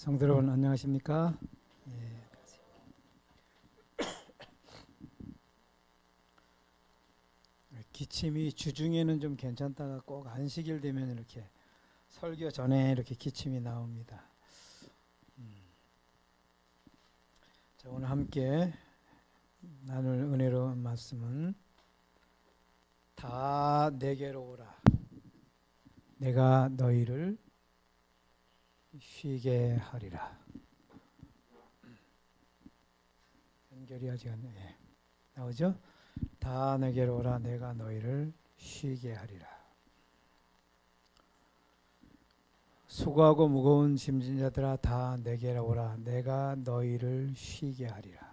성도 여러분 안녕하십니까? 기침이 주중에는 좀 괜찮다가 꼭 안식일 되면 이렇게 설교 전에 이렇게 기침이 나옵니다. 자, 오늘 함께 나눌 은혜로운 말씀은 다 내게로 오라. 내가 너희를 쉬게 하리라. 연결이 아직 안 나오죠? 다 내게로 오라. 내가 너희를 쉬게 하리라. 수고하고 무거운 짐진 자들아 다 내게로 오라. 내가 너희를 쉬게 하리라.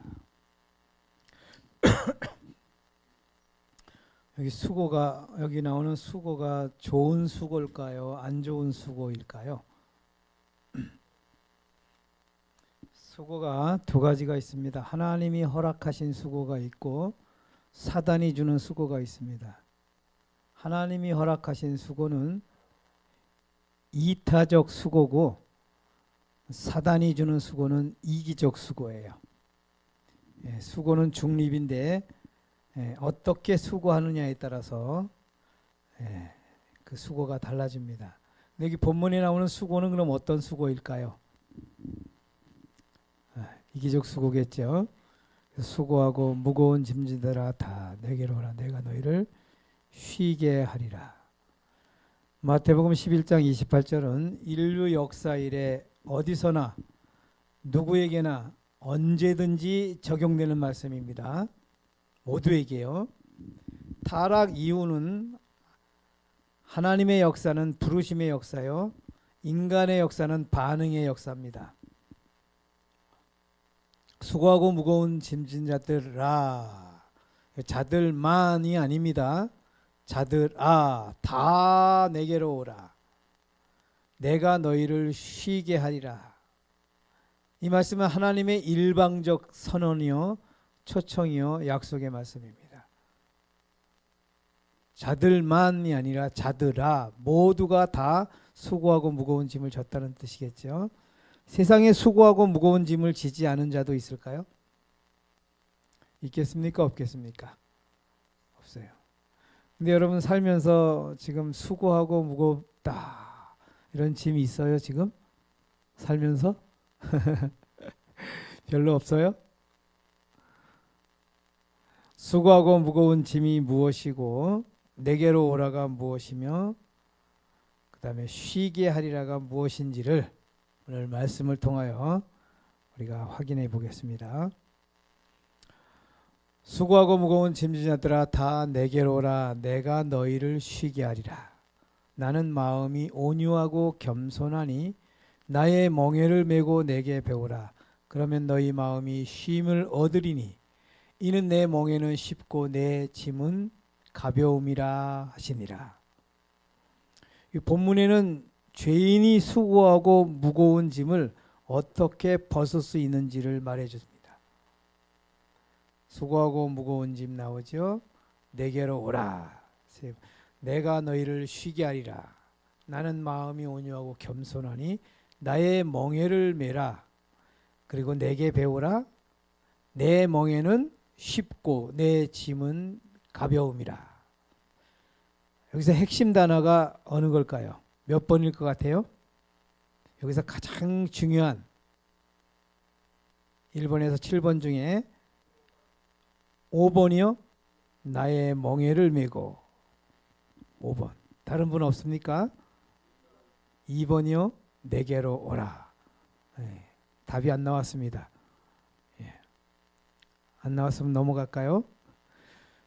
여기 나오는 수고가 좋은 수고일까요? 안 좋은 수고일까요? 수고가 두 가지가 있습니다. 하나님이 허락하신 수고가 있고 사단이 주는 수고가 있습니다. 하나님이 허락하신 수고는 이타적 수고고 사단이 주는 수고는 이기적 수고예요. 수고는 중립인데 어떻게 수고하느냐에 따라서 그 수고가 달라집니다. 여기 본문에 나오는 수고는 그럼 어떤 수고일까요? 이기적 수고겠죠. 수고하고 무거운 짐지들아 다 내게로 오라. 내가 너희를 쉬게 하리라. 마태복음 11장 28절은 인류 역사 이래 어디서나 누구에게나 언제든지 적용되는 말씀입니다. 모두에게요. 타락 이유는 하나님의 역사는 부르심의 역사요. 인간의 역사는 반응의 역사입니다. 수고하고 무거운 짐진 자들아, 자들만이 아닙니다. 자들아 다 내게로 오라. 내가 너희를 쉬게 하리라. 이 말씀은 하나님의 일방적 선언이요 초청이요 약속의 말씀입니다. 자들만이 아니라 자들아 모두가 다 수고하고 무거운 짐을 졌다는 뜻이겠죠. 세상에 수고하고 무거운 짐을 지지 않은 자도 있을까요? 있겠습니까? 없겠습니까? 없어요. 근데 여러분 살면서 지금 수고하고 무겁다 이런 짐이 있어요? 지금 살면서? 별로 없어요? 수고하고 무거운 짐이 무엇이고 내게로 오라가 무엇이며 그 다음에 쉬게 하리라가 무엇인지를 오늘 말씀을 통하여 우리가 확인해 보겠습니다. 수고하고 무거운 짐진 자들아 다 내게로 오라. 내가 너희를 쉬게 하리라. 나는 마음이 온유하고 겸손하니 나의 멍에를 메고 내게 배우라. 그러면 너희 마음이 쉼을 얻으리니 이는 내 멍에는 쉽고 내 짐은 가벼움이라 하시니라. 이 본문에는 죄인이 수고하고 무거운 짐을 어떻게 벗을 수 있는지를 말해 줍니다. 수고하고 무거운 짐 나오죠. 내게로 오라. 내가 너희를 쉬게 하리라. 나는 마음이 온유하고 겸손하니 나의 멍에를 메라. 그리고 내게 배우라. 내 멍에는 쉽고 내 짐은 가벼움이라. 여기서 핵심 단어가 어느 걸까요? 몇 번일 것 같아요? 여기서 가장 중요한 1번에서 7번 중에 5번이요. 나의 멍에를 메고 5번. 다른 분 없습니까? 2번이요. 내게로 오라. 답이 안 나왔습니다. 안 나왔으면 넘어갈까요?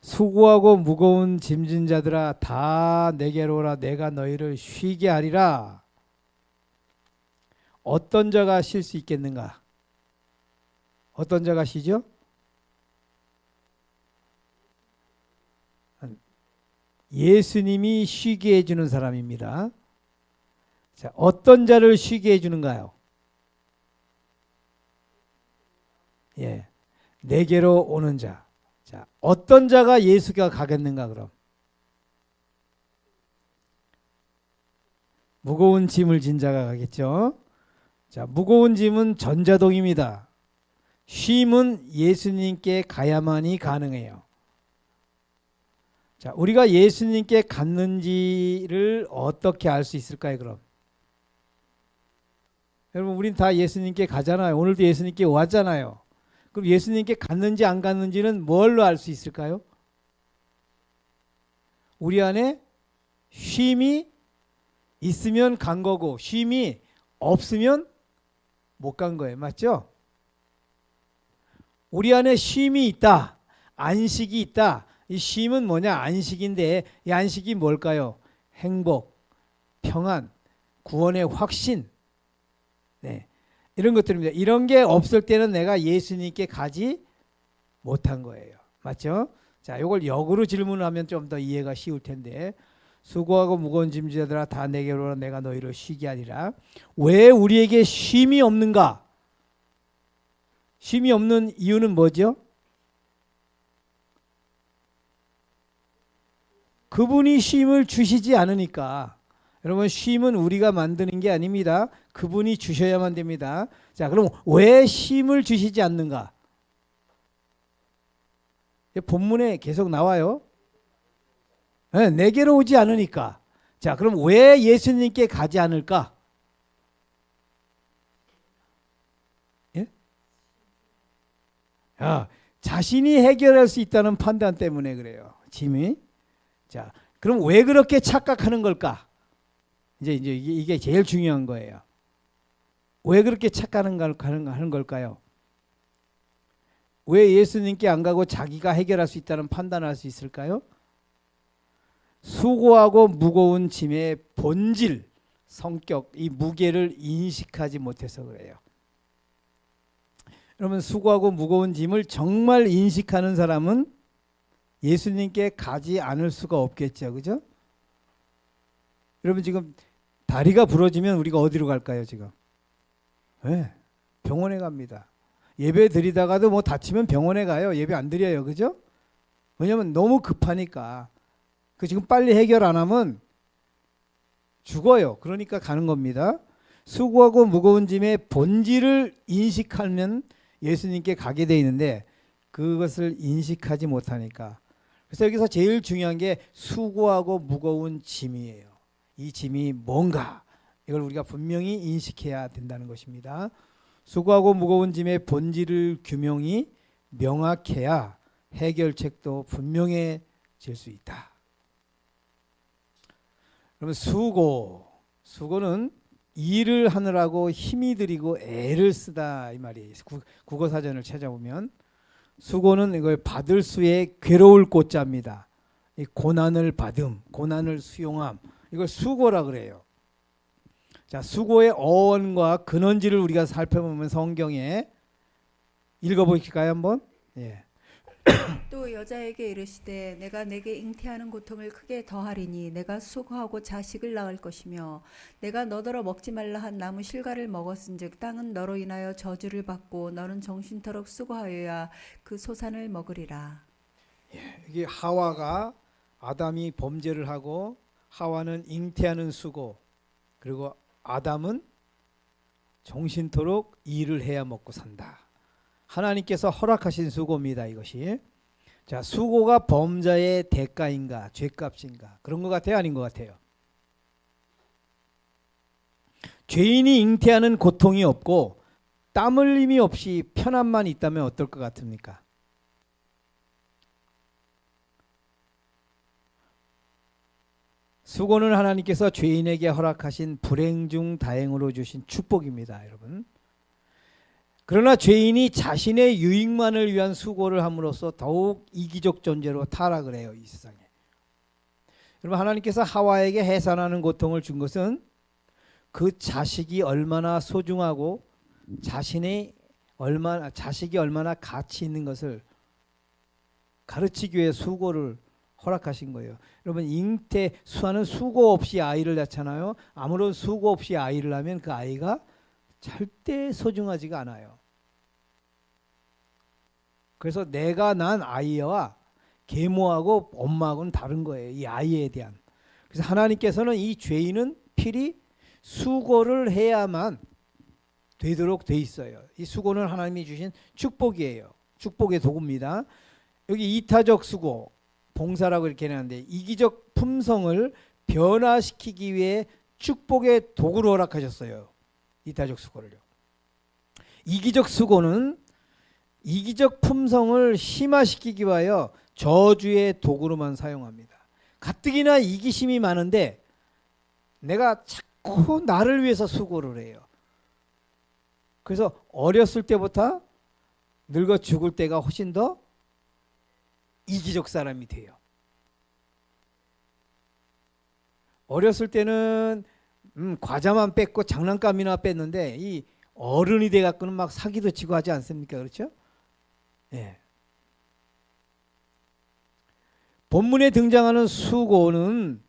수고하고 무거운 짐진 자들아 다 내게로 오라. 내가 너희를 쉬게 하리라. 어떤 자가 쉴 수 있겠는가? 어떤 자가 쉬죠? 예수님이 쉬게 해주는 사람입니다. 자, 어떤 자를 쉬게 해주는가요? 내게로 오는 자. 자, 어떤 자가 예수가 가겠는가 그럼? 무거운 짐을 진 자가 가겠죠. 자, 무거운 짐은 전자동입니다. 쉼은 예수님께 가야만이 가능해요. 자, 우리가 예수님께 갔는지를 어떻게 알 수 있을까요, 그럼? 여러분, 우린 다 예수님께 가잖아요. 오늘도 예수님께 왔잖아요. 그럼 예수님께 갔는지 안 갔는지는 뭘로 알 수 있을까요? 우리 안에 쉼이 있으면 간 거고, 쉼이 없으면 못 간 거예요. 맞죠? 우리 안에 쉼이 있다. 안식이 있다. 이 쉼은 뭐냐? 안식인데 이 안식이 뭘까요? 행복, 평안, 구원의 확신. 네. 이런 것들입니다. 이런 게 없을 때는 내가 예수님께 가지 못한 거예요. 맞죠? 자, 이걸 역으로 질문하면 좀 더 이해가 쉬울 텐데, 수고하고 무거운 짐지들아 다 내게로 오라 내가 너희를 쉬게 하리라. 왜 우리에게 쉼이 없는가? 쉼이 없는 이유는 뭐죠? 그분이 쉼을 주시지 않으니까. 여러분, 쉼은 우리가 만드는 게 아닙니다. 그분이 주셔야만 됩니다. 자, 그럼 왜 쉼을 주시지 않는가? 본문에 계속 나와요. 네, 내게로 오지 않으니까. 자, 그럼 왜 예수님께 가지 않을까? 예? 자신이 해결할 수 있다는 판단 때문에 그래요. 짐이. 자, 그럼 왜 그렇게 착각하는 걸까? 이제 이게 제일 중요한 거예요. 왜 그렇게 착각하는 걸까요? 왜 예수님께 안 가고 자기가 해결할 수 있다는 판단을 할 수 있을까요? 수고하고 무거운 짐의 본질, 성격, 이 무게를 인식하지 못해서 그래요. 여러분, 수고하고 무거운 짐을 정말 인식하는 사람은 예수님께 가지 않을 수가 없겠죠. 그죠? 여러분, 지금 다리가 부러지면 우리가 어디로 갈까요, 지금? 네, 병원에 갑니다. 예배 드리다가도 뭐 다치면 병원에 가요. 예배 안 드려요. 그죠? 왜냐면 너무 급하니까. 그 지금 빨리 해결 안 하면 죽어요. 그러니까 가는 겁니다. 수고하고 무거운 짐의 본질을 인식하면 예수님께 가게 돼 있는데 그것을 인식하지 못하니까. 그래서 여기서 제일 중요한 게 수고하고 무거운 짐이에요. 이 짐이 뭔가 이걸 우리가 분명히 인식해야 된다는 것입니다. 수고하고 무거운 짐의 본질을 규명이 명확해야 해결책도 분명해질 수 있다. 그러면 수고는 일을 하느라고 힘이 들이고 애를 쓰다 이 말이에요. 국어사전을 찾아보면 수고는 이걸 받을 수의 괴로울 고자입니다. 이 고난을 받음, 고난을 수용함, 이걸 수고라 그래요. 자, 수고의 어원과 근원지를 우리가 살펴보면 성경에 읽어보실까요, 한번? 예. 또 여자에게 이르시되 내가 내게 잉태하는 고통을 크게 더하리니 내가 수고하고 자식을 낳을 것이며 내가 너더러 먹지 말라 한 나무 실과를 먹었은즉 땅은 너로 인하여 저주를 받고 너는 정신토록 수고하여야 그 소산을 먹으리라. 예, 이게 하와가 아담이 범죄를 하고 하와는 잉태하는 수고, 그리고 아담은 정신토록 일을 해야 먹고 산다. 하나님께서 허락하신 수고입니다. 이것이. 자, 수고가 범자의 대가인가 죄값인가 그런 것 같아요, 아닌 것 같아요? 죄인이 잉태하는 고통이 없고 땀 흘림이 없이 편안만 있다면 어떨 것 같습니까? 수고는 하나님께서 죄인에게 허락하신 불행 중 다행으로 주신 축복입니다, 여러분. 그러나 죄인이 자신의 유익만을 위한 수고를 함으로써 더욱 이기적 존재로 타락을 해요, 이 세상에. 여러분, 하나님께서 하와에게 해산하는 고통을 준 것은 그 자식이 얼마나 소중하고 자식이 얼마나 가치 있는 것을 가르치기 위해 수고를 허락하신 거예요. 여러분, 수아는 수고 없이 아이를 낳잖아요. 아무런 수고 없이 아이를 낳으면 그 아이가 절대 소중하지가 않아요. 그래서 내가 난 아이와 계모하고 엄마하고는 다른 거예요. 이 아이에 대한. 그래서 하나님께서는 이 죄인은 필히 수고를 해야만 되도록 돼 있어요. 이 수고는 하나님이 주신 축복이에요. 축복의 도구입니다. 여기 이타적 수고, 봉사라고 이렇게 해놨는데 이기적 품성을 변화시키기 위해 축복의 도구로 허락하셨어요. 이타적 수고를요. 이기적 수고는 이기적 품성을 심화시키기 위하여 저주의 도구로만 사용합니다. 가뜩이나 이기심이 많은데 내가 자꾸 나를 위해서 수고를 해요. 그래서 어렸을 때부터 늙어 죽을 때가 훨씬 더 이기적 사람이 돼요. 어렸을 때는 과자만 뺐고 장난감이나 뺐는데 이 어른이 돼 갖고는 막 사기도 치고 하지 않습니까? 그렇죠? 예. 본문에 등장하는 수고는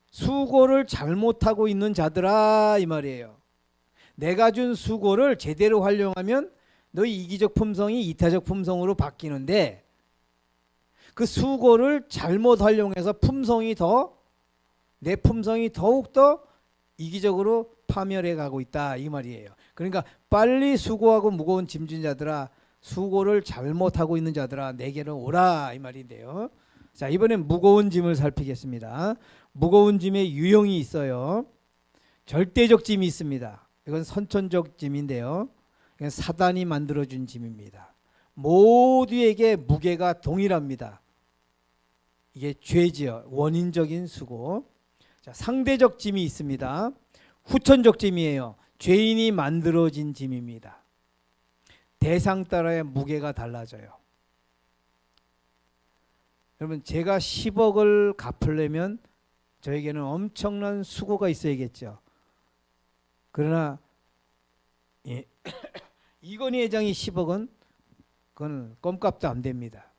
수고를 잘못하고 있는 자들아 이 말이에요. 내가 준 수고를 제대로 활용하면 너희 이기적 품성이 이타적 품성으로 바뀌는데 그 수고를 잘못 활용해서 내 품성이 더욱더 이기적으로 파멸해 가고 있다 이 말이에요. 그러니까 빨리 수고하고 무거운 짐진 자들아, 수고를 잘못하고 있는 자들아 내게로 오라 이 말인데요. 자, 이번엔 무거운 짐을 살피겠습니다. 무거운 짐의 유형이 있어요. 절대적 짐이 있습니다. 이건 선천적 짐인데요. 이건 사단이 만들어준 짐입니다. 모두에게 무게가 동일합니다. 이게 죄지요. 원인적인 수고. 자, 상대적 짐이 있습니다. 후천적 짐이에요. 죄인이 만들어진 짐입니다. 대상 따라의 무게가 달라져요. 여러분, 제가 10억을 갚으려면 저에게는 엄청난 수고가 있어야겠죠. 그러나 이건희 회장이 10억은 그건 껌값도 안 됩니다.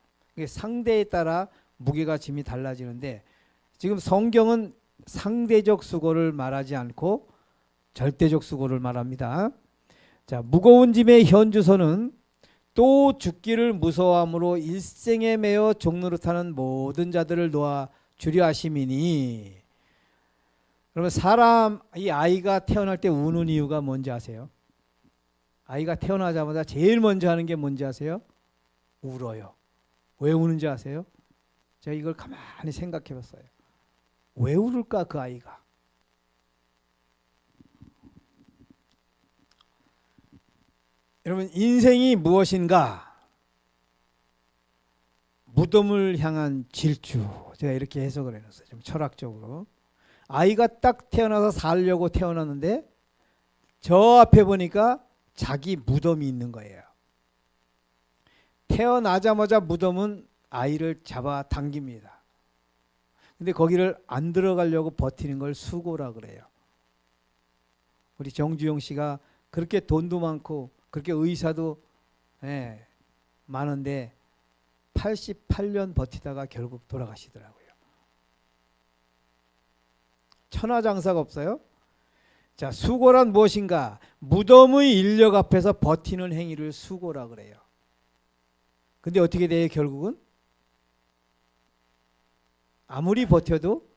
상대에 따라 무게가 짐이 달라지는데 지금 성경은 상대적 수고를 말하지 않고 절대적 수고를 말합니다. 자, 무거운 짐의 현주소는 또 죽기를 무서워함으로 일생에 매여 종노릇하는 모든 자들을 놓아 주려 하심이니. 여러분, 이 아이가 태어날 때 우는 이유가 뭔지 아세요? 아이가 태어나자마자 제일 먼저 하는 게 뭔지 아세요? 울어요. 왜 우는지 아세요? 제가 이걸 가만히 생각해 봤어요. 왜 울을까 그 아이가? 여러분, 인생이 무엇인가? 무덤을 향한 질주. 제가 이렇게 해석을 해놨어요. 좀 철학적으로. 아이가 딱 태어나서 살려고 태어났는데 저 앞에 보니까 자기 무덤이 있는 거예요. 태어나자마자 무덤은 아이를 잡아 당깁니다. 근데 거기를 안 들어가려고 버티는 걸 수고라 그래요. 우리 정주영 씨가 그렇게 돈도 많고 그렇게 의사도 많은데 88년 버티다가 결국 돌아가시더라고요. 천하장사가 없어요. 자, 수고란 무엇인가? 무덤의 인력 앞에서 버티는 행위를 수고라 그래요. 근데 어떻게 돼요 결국은? 아무리 버텨도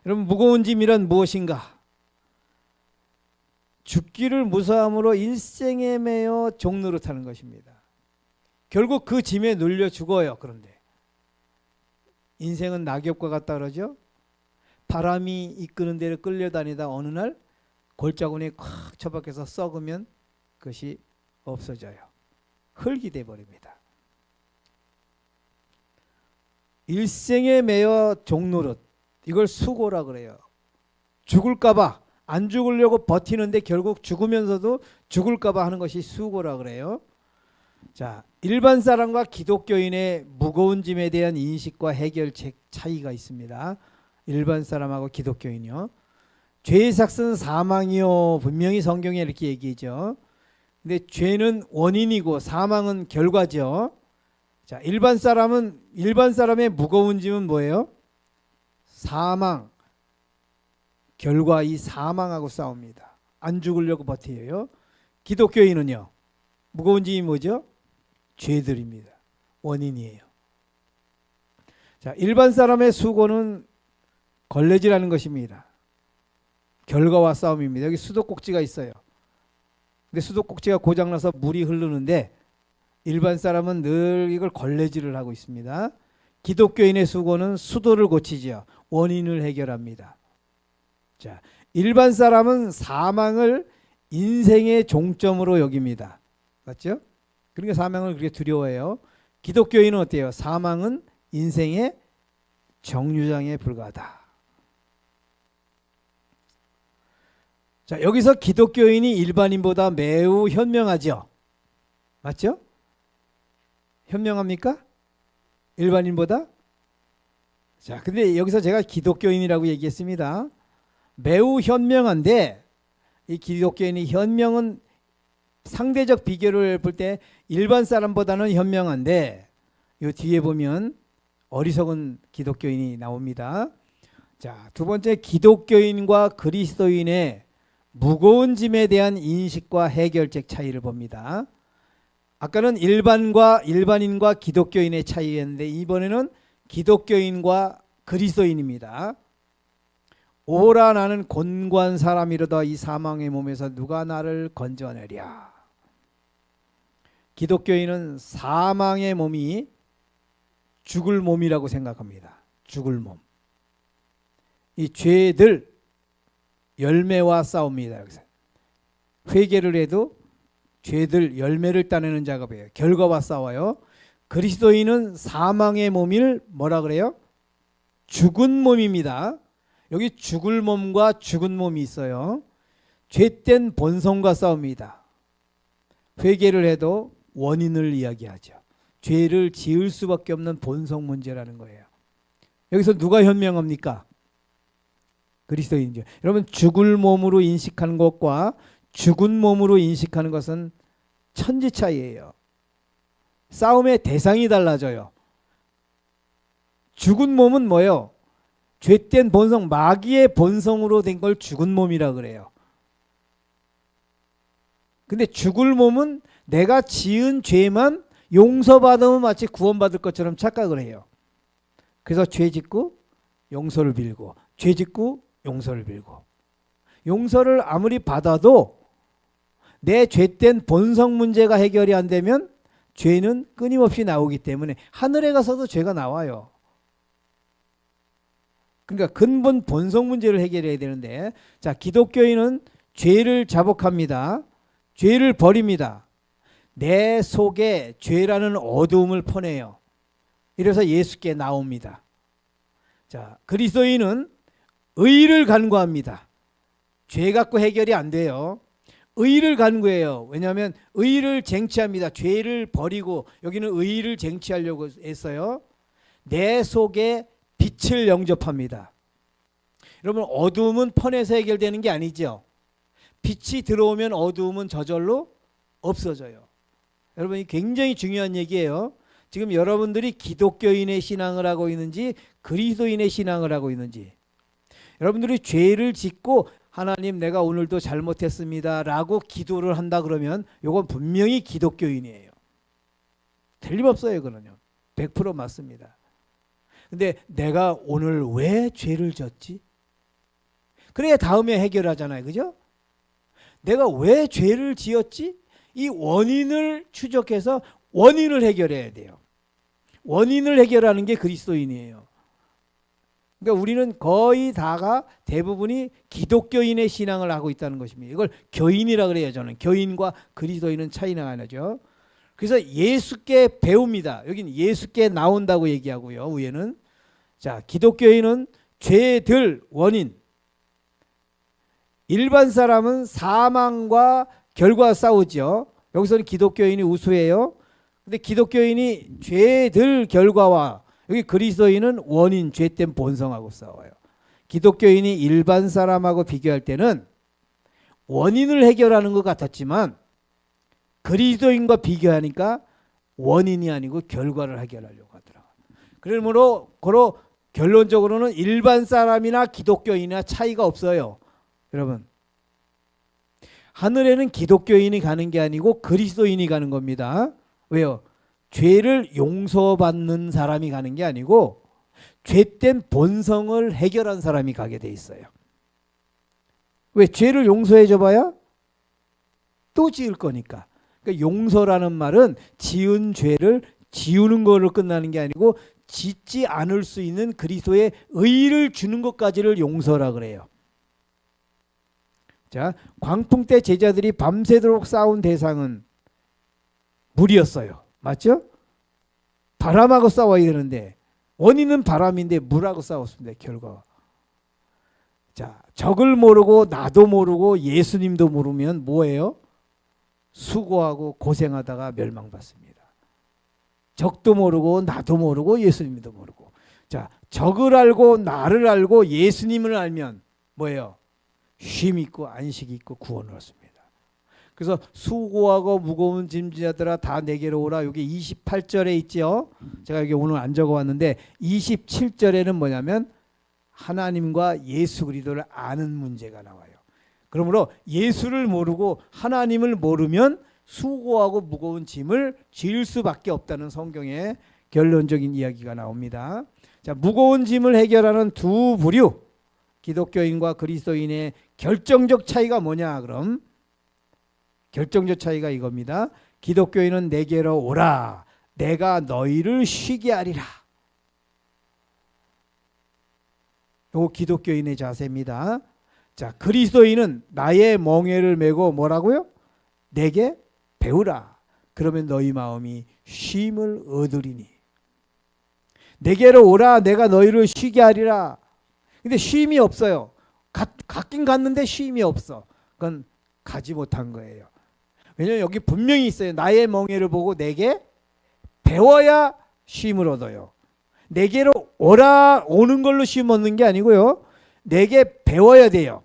여러분, 무거운 짐이란 무엇인가? 죽기를 무서함으로 일생에 매여 종노릇하는 것입니다. 결국 그 짐에 눌려 죽어요. 그런데 인생은 낙엽과 같다 그러죠. 바람이 이끄는 대로 끌려다니다 어느 날 골짜기에 콱 처박혀서 썩으면 그것이 없어져요. 흙이 돼버립니다. 일생에 매여 종노릇, 이걸 수고라 그래요. 죽을까봐, 안 죽으려고 버티는데 결국 죽으면서도 죽을까봐 하는 것이 수고라 그래요. 자, 일반 사람과 기독교인의 무거운 짐에 대한 인식과 해결책 차이가 있습니다. 일반 사람하고 기독교인이요. 죄의 삭은 사망이요. 분명히 성경에 이렇게 얘기하죠. 근데 죄는 원인이고 사망은 결과죠. 자, 일반 사람의 무거운 짐은 뭐예요? 사망. 결과, 이 사망하고 싸웁니다. 안 죽으려고 버텨요. 기독교인은요. 무거운 짐이 뭐죠? 죄들입니다. 원인이에요. 자, 일반 사람의 수고는 걸레질하는 것입니다. 결과와 싸움입니다. 여기 수도꼭지가 있어요. 근데 수도꼭지가 고장나서 물이 흐르는데 일반 사람은 늘 이걸 걸레질을 하고 있습니다. 기독교인의 수고는 수도를 고치지요. 원인을 해결합니다. 자, 일반 사람은 사망을 인생의 종점으로 여깁니다. 맞죠? 그러니까 사망을 그렇게 두려워해요. 기독교인은 어때요? 사망은 인생의 정류장에 불과하다. 자, 여기서 기독교인이 일반인보다 매우 현명하죠. 맞죠? 현명합니까? 일반인보다? 자, 근데 여기서 제가 기독교인이라고 얘기했습니다. 매우 현명한데 이 기독교인이 현명은 상대적 비교를 볼 때 일반 사람보다는 현명한데 이 뒤에 보면 어리석은 기독교인이 나옵니다. 자, 두 번째, 기독교인과 그리스도인의 무거운 짐에 대한 인식과 해결책 차이를 봅니다. 아까는 일반인과 기독교인의 차이였는데 이번에는 기독교인과 그리스도인입니다. 오라 나는 곤고한 사람이로다 이 사망의 몸에서 누가 나를 건져내랴. 기독교인은 사망의 몸이 죽을 몸이라고 생각합니다. 죽을 몸. 이 죄들 열매와 싸웁니다. 여기서 회개를 해도 죄들 열매를 따내는 작업이에요. 결과와 싸워요. 그리스도인은 사망의 몸을 뭐라 그래요? 죽은 몸입니다. 여기 죽을 몸과 죽은 몸이 있어요. 죄된 본성과 싸웁니다. 회개를 해도 원인을 이야기하죠. 죄를 지을 수밖에 없는 본성 문제라는 거예요. 여기서 누가 현명합니까? 그리스도인이죠. 여러분, 죽을 몸으로 인식하는 것과 죽은 몸으로 인식하는 것은 천지 차이예요. 싸움의 대상이 달라져요. 죽은 몸은 뭐예요? 죄된 본성, 마귀의 본성으로 된 걸 죽은 몸이라 그래요. 근데 죽을 몸은 내가 지은 죄만 용서받으면 마치 구원받을 것처럼 착각을 해요. 그래서 죄 짓고 용서를 빌고, 죄 짓고 용서를 빌고, 용서를 아무리 받아도 내 죄된 본성 문제가 해결이 안 되면 죄는 끊임없이 나오기 때문에 하늘에 가서도 죄가 나와요. 그러니까 근본 본성 문제를 해결해야 되는데, 자, 기독교인은 죄를 자복합니다. 죄를 버립니다. 내 속에 죄라는 어두움을 퍼내요. 이래서 예수께 나옵니다. 자, 그리스도인은 의를 간구합니다. 죄 갖고 해결이 안 돼요. 의를 간구해요. 왜냐하면 의를 쟁취합니다. 죄를 버리고 여기는 의를 쟁취하려고 했어요. 내 속에 빛을 영접합니다. 여러분, 어두움은 퍼내서 해결되는 게 아니죠. 빛이 들어오면 어두움은 저절로 없어져요. 여러분, 이 굉장히 중요한 얘기예요. 지금 여러분들이 기독교인의 신앙을 하고 있는지 그리스도인의 신앙을 하고 있는지, 여러분들이 죄를 짓고 하나님 내가 오늘도 잘못했습니다 라고 기도를 한다 그러면 이건 분명히 기독교인이에요. 틀림없어요. 그거는요. 100% 맞습니다. 근데 내가 오늘 왜 죄를 졌지? 그래야 다음에 해결하잖아요. 그죠? 내가 왜 죄를 지었지? 이 원인을 추적해서 원인을 해결해야 돼요. 원인을 해결하는 게 그리스도인이에요. 그러니까 우리는 거의 다가 대부분이 기독교인의 신앙을 하고 있다는 것입니다. 이걸 교인이라 그래요. 저는 교인과 그리스도인은 차이가 나죠. 그래서 예수께 배웁니다. 여기는 예수께 나온다고 얘기하고요. 위에는, 자, 기독교인은 죄들 원인, 일반 사람은 사망과 결과 싸우죠. 여기서는 기독교인이 우수해요. 근데 기독교인이 죄들 결과와, 여기 그리스도인은 원인, 죄된 본성하고 싸워요. 기독교인이 일반 사람하고 비교할 때는 원인을 해결하는 것 같았지만 그리스도인과 비교하니까 원인이 아니고 결과를 해결하려고 하더라고요. 그러므로 결론적으로는 일반 사람이나 기독교인이나 차이가 없어요. 여러분, 하늘에는 기독교인이 가는 게 아니고 그리스도인이 가는 겁니다. 왜요? 죄를 용서받는 사람이 가는 게 아니고 죄된 본성을 해결한 사람이 가게 돼 있어요. 왜? 죄를 용서해 줘봐야 또 지을 거니까. 그러니까 용서라는 말은 지은 죄를 지우는 걸로 끝나는 게 아니고 짓지 않을 수 있는 그리스도의 의를 주는 것까지를 용서라 그래요. 자, 광풍 때 제자들이 밤새도록 싸운 대상은 물이었어요. 맞죠? 바람하고 싸워야 되는데 원인은 바람인데 물하고 싸웠습니다. 결과. 자, 적을 모르고 나도 모르고 예수님도 모르면 뭐예요? 수고하고 고생하다가 멸망받습니다. 적도 모르고 나도 모르고 예수님도 모르고. 자, 적을 알고 나를 알고 예수님을 알면 뭐예요? 쉼 있고 안식 있고 구원을 얻습니다. 그래서 수고하고 무거운 짐지자들아 다 내게로 오라. 여기 28절에 있죠. 제가 여기 오늘 안 적어왔는데 27절에는 뭐냐면 하나님과 예수 그리스도를 아는 문제가 나와요. 그러므로 예수를 모르고 하나님을 모르면 수고하고 무거운 짐을 질 수밖에 없다는 성경의 결론적인 이야기가 나옵니다. 자, 무거운 짐을 해결하는 두 부류, 기독교인과 그리스도인의 결정적 차이가 뭐냐? 그럼 결정적 차이가 이겁니다. 기독교인은 내게로 오라. 내가 너희를 쉬게 하리라. 이거 기독교인의 자세입니다. 자, 그리스도인은 나의 멍에를 메고 뭐라고요? 내게 배우라. 그러면 너희 마음이 쉼을 얻으리니. 내게로 오라. 내가 너희를 쉬게 하리라. 근데 쉼이 없어요. 갔긴 갔는데 쉼이 없어. 그건 가지 못한 거예요. 왜냐하면 여기 분명히 있어요. 나의 멍에를 보고 내게 배워야 쉼을 얻어요. 내게로 오라. 오는 걸로 쉼 얻는 게 아니고요. 내게 배워야 돼요.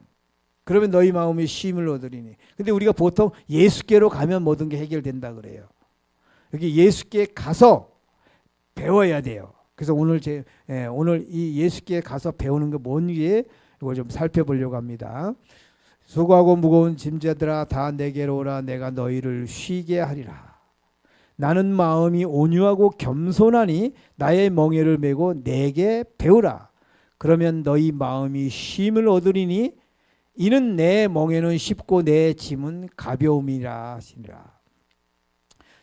그러면 너희 마음이 쉼을 얻으리니. 근데 우리가 보통 예수께로 가면 모든 게 해결된다 그래요. 여기 예수께 가서 배워야 돼요. 그래서 오늘 오늘 이 예수께 가서 배우는 게 뭔지 이걸 좀 살펴보려고 합니다. 수고하고 무거운 짐자들아 다 내게로 오라. 내가 너희를 쉬게 하리라. 나는 마음이 온유하고 겸손하니 나의 멍에를 메고 내게 배우라. 그러면 너희 마음이 쉼을 얻으리니 이는 내 멍에는 쉽고 내 짐은 가벼움이라 하시니라.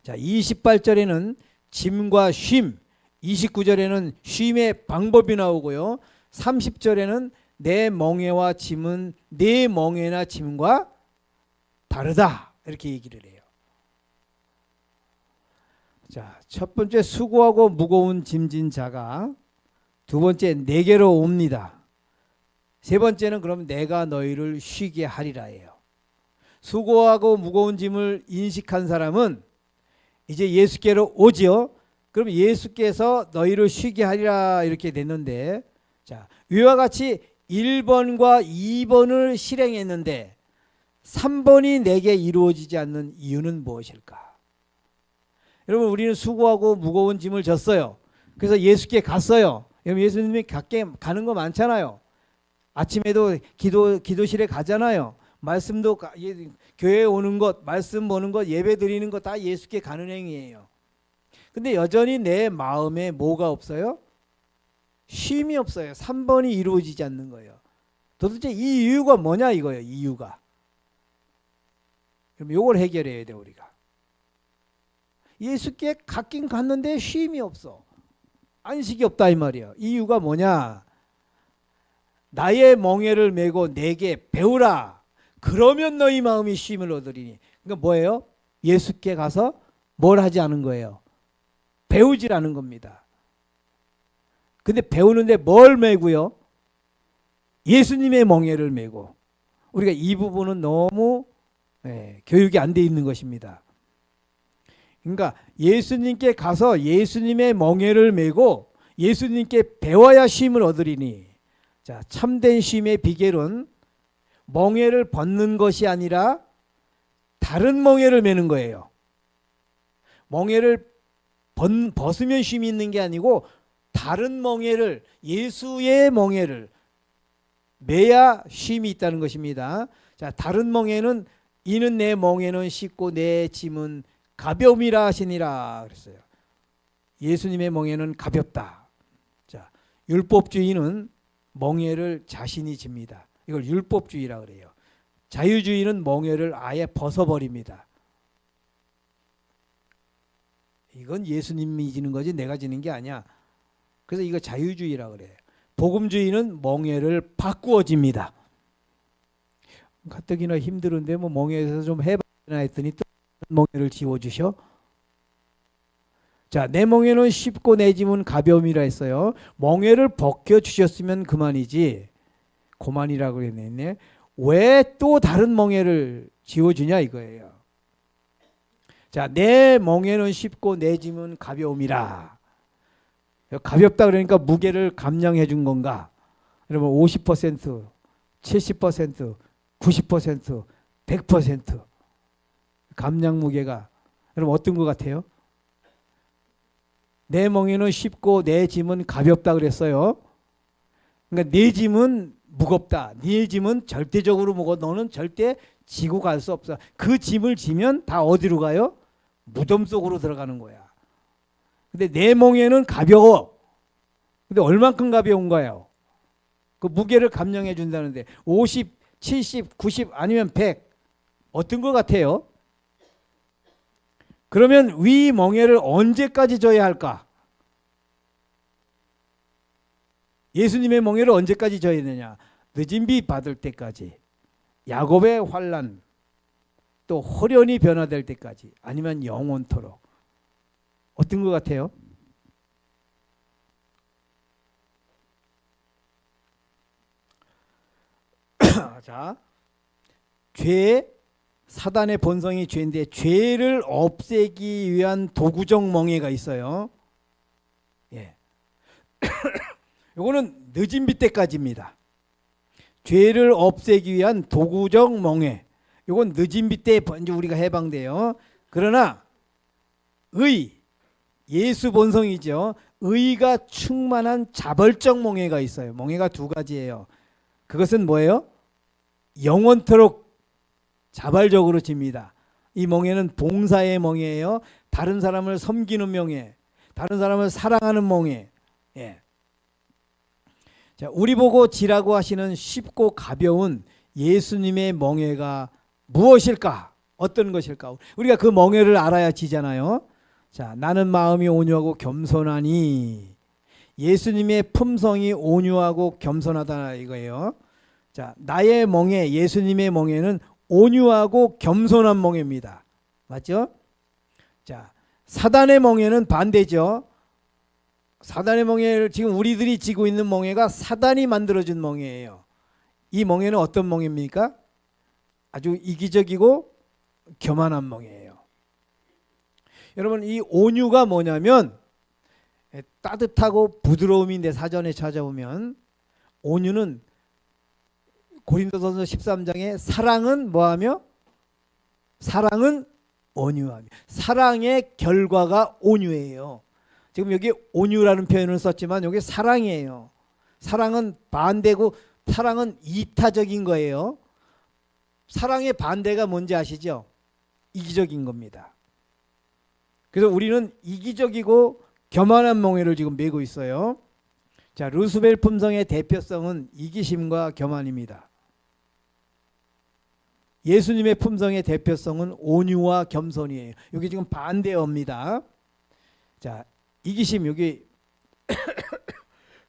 자, 28절에는 짐과 쉼, 29절에는 쉼의 방법이 나오고요. 30절에는 내 멍에와 짐은 내 멍에나 짐과 다르다. 이렇게 얘기를 해요. 자, 첫 번째 수고하고 무거운 짐진 자가 두 번째 내게로 옵니다. 세 번째는 그럼 내가 너희를 쉬게 하리라예요. 수고하고 무거운 짐을 인식한 사람은 이제 예수께로 오지요. 그럼 예수께서 너희를 쉬게 하리라 이렇게 됐는데, 자, 위와 같이 1번과 2번을 실행했는데 3번이 내게 이루어지지 않는 이유는 무엇일까? 여러분, 우리는 수고하고 무거운 짐을 졌어요. 그래서 예수께 갔어요. 여러분, 예수님이 가는 거 많잖아요. 아침에도 기도실에 가잖아요. 말씀도 교회에 오는 것, 말씀 보는 것, 예배 드리는 것 다 예수께 가는 행위예요. 근데 여전히 내 마음에 뭐가 없어요? 쉼이 없어요. 3번이 이루어지지 않는 거예요. 도대체 이 이유가 뭐냐 이거예요. 이유가. 그럼 이걸 해결해야 돼 우리가. 예수께 갔긴 갔는데 쉼이 없어. 안식이 없다 이 말이에요. 이유가 뭐냐? 나의 멍에를 메고 내게 배우라. 그러면 너희 마음이 쉼을 얻으리니. 그러니까 뭐예요? 예수께 가서 뭘 하지 않은 거예요? 배우질 않은 겁니다. 근데 배우는데 뭘 메고요? 예수님의 멍에를 메고. 우리가 이 부분은 너무 교육이 안 돼 있는 것입니다. 그러니까 예수님께 가서 예수님의 멍에를 메고 예수님께 배워야 쉼을 얻으리니. 자, 참된 쉼의 비결은 멍에를 벗는 것이 아니라 다른 멍에를 메는 거예요. 멍에를 벗으면 쉼이 있는 게 아니고 다른 멍에를, 예수의 멍에를 매야 쉼이 있다는 것입니다. 자, 다른 멍에는 이는 내 멍에는 쉽고 내 짐은 가벼움이라 하시니라 그랬어요. 예수님의 멍에는 가볍다. 자, 율법주의는 멍에를 자신이 집니다. 이걸 율법주의라 그래요. 자유주의는 멍에를 아예 벗어버립니다. 이건 예수님이 지는 거지 내가 지는 게 아니야. 그래서 이거 자유주의라 그래요. 복음주의는 멍에를 바꾸어 집니다. 가뜩이나 힘들은데 뭐 멍에에서 좀 해봐야 했더니 또 멍에를 지워주셔. 자, 내 멍에는 쉽고 내 짐은 가벼움이라 했어요. 멍에를 벗겨주셨으면 그만이지. 그만이라고 그랬네. 왜 또 다른 멍에를 지워주냐 이거예요. 자, 내 멍에는 쉽고 내 짐은 가벼움이라. 가볍다 그러니까 무게를 감량해 준 건가? 여러분 50%, 70%, 90%, 100% 감량 무게가 여러분 어떤 것 같아요? 내 멍에는 쉽고 내 짐은 가볍다 그랬어요. 그러니까 내 짐은 무겁다. 네 짐은 절대적으로 무거워. 너는 절대 지고 갈 수 없어. 그 짐을 지면 다 어디로 가요? 무덤 속으로 들어가는 거야. 근데 내 멍에는 가벼워. 근데 얼만큼 가벼운 거예요? 그 무게를 감량해 준다는데 50, 70, 90 아니면 100 어떤 것 같아요? 그러면 위 멍에를 언제까지 져야 할까? 예수님의 멍에를 언제까지 져야 되냐? 늦은 비 받을 때까지, 야곱의 환난, 또 호련히 변화될 때까지, 아니면 영원토록. 어떤 것 같아요? 자, 죄, 사단의 본성이 죄인데 죄를 없애기 위한 도구적 멍에가 있어요. 예. 이거는 늦은 비 때까지입니다. 죄를 없애기 위한 도구적 멍에. 이건 늦은 비 때 이제 우리가 해방돼요. 그러나 예수 본성이죠. 의가 충만한 자벌적 멍에가 있어요. 멍에가 두 가지예요. 그것은 뭐예요? 영원토록 자발적으로 집니다. 이 멍에는 봉사의 멍에예요. 다른 사람을 섬기는 멍에, 다른 사람을 사랑하는 멍에. 예. 자, 우리 보고 지라고 하시는 쉽고 가벼운 예수님의 멍에가 무엇일까? 어떤 것일까? 우리가 그 멍에를 알아야 지잖아요. 자, 나는 마음이 온유하고 겸손하니. 예수님의 품성이 온유하고 겸손하다 이거예요. 자, 나의 멍에, 예수님의 멍에는 온유하고 겸손한 멍에입니다. 맞죠? 자, 사단의 멍에는 반대죠. 사단의 멍에를 지금 우리들이 지고 있는 멍에가 사단이 만들어준 멍에예요. 이 멍에는 어떤 멍입니까? 아주 이기적이고 교만한 멍에예요. 여러분, 이 온유가 뭐냐면 따뜻하고 부드러움인데 사전에 찾아보면 온유는 고린도전서 13장에 사랑은 뭐하며? 사랑은 온유하며. 사랑의 결과가 온유예요. 지금 여기 온유라는 표현을 썼지만 여기 사랑이에요. 사랑은 반대고 사랑은 이타적인 거예요. 사랑의 반대가 뭔지 아시죠? 이기적인 겁니다. 그래서 우리는 이기적이고 교만한 멍에를 지금 메고 있어요. 자, 루스벨 품성의 대표성은 이기심과 교만입니다. 예수님의 품성의 대표성은 온유와 겸손이에요. 여기 지금 반대어입니다. 자, 이기심 여기